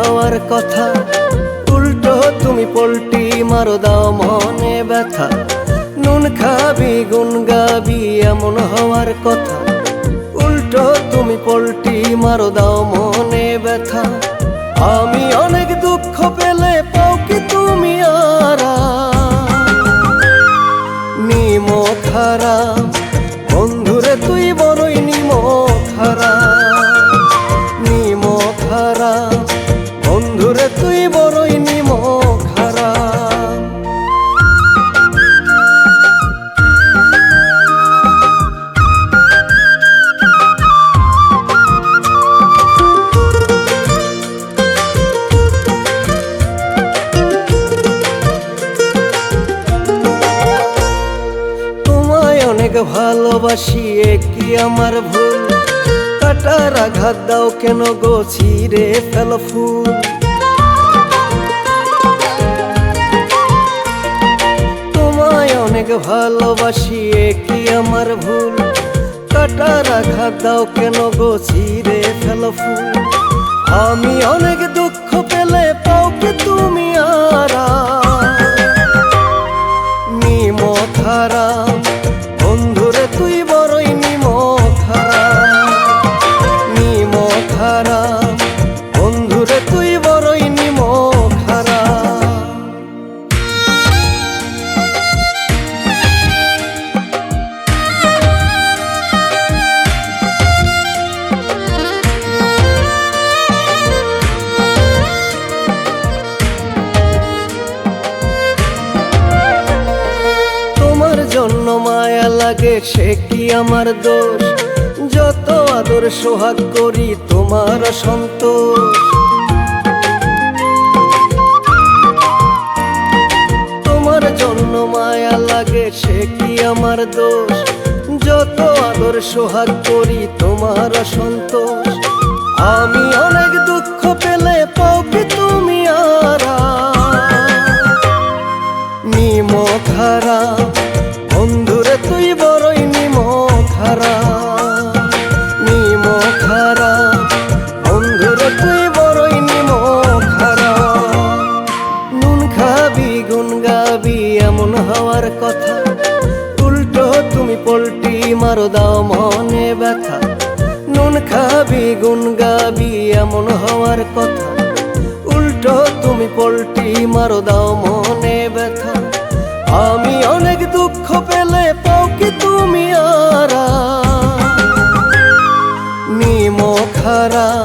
হওয়ার কথা, উল্টো তুমি পল্টি মারো দাও মনে ব্যথা। নুন খাবি গুন গাবি এমন হওয়ার কথা, উল্টো তুমি পল্টি মারো দাও মনে ব্যথা। আমি অনেক দুঃখ পেলে পাও কি তুমি নিমক হারাম বন্ধুরে তুই বড়ই নিমক হারাম। নিমক হারাম বন্ধুরে তুই বড়ই নিমক হারাম। অনেক ভালোবাসি কি আমার ভুল, কাটার আঘাত দাও কেন গো ছিঁড়ে ফেল ফুল। তোমায় অনেক ভালোবাসি কি আমার ভুল, কাটার আঘাত দাও কেন গো ছিঁড়ে ফেল ফুল। আমি অনেক দুঃখ পেলে পাও কি তুমি নিমক হারাম বন্ধুরে তুই বড়ই নিমক হারাম। নিমক হারাম বন্ধুরে তুই বড়ই নিমক হারাম। তোমার জন্য মায়া লাগে সে কি আমার দোষ, যত আদর সোহাগ করি তোমার সন্তোষ। তোমার জন্য মায়া লাগে সে কি আমার দোষ, যত আদর সোহাগ করি তোমার সন্তোষ। আমি অনেক দুঃখ পেলে পাও কি তুমি নিমক হারাম বন্ধুরে তুই বড়ই নিমক হারাম। নিমক হারাম বন্ধুরে তুই বড়ই নিমক হারাম। নুন খাবি গুন গাবি এমন হওয়ার কথা, উল্টো তুমি পল্টি মারো দাও মনে ব্যথা। নুন খাবি গুন গাবি এমন হওয়ার কথা, উল্টো তুমি পল্টি মারো দাও মনে ব্যথা। আমি অনেক দুঃখ পেলে পাও কি তুমি নিমক হারাম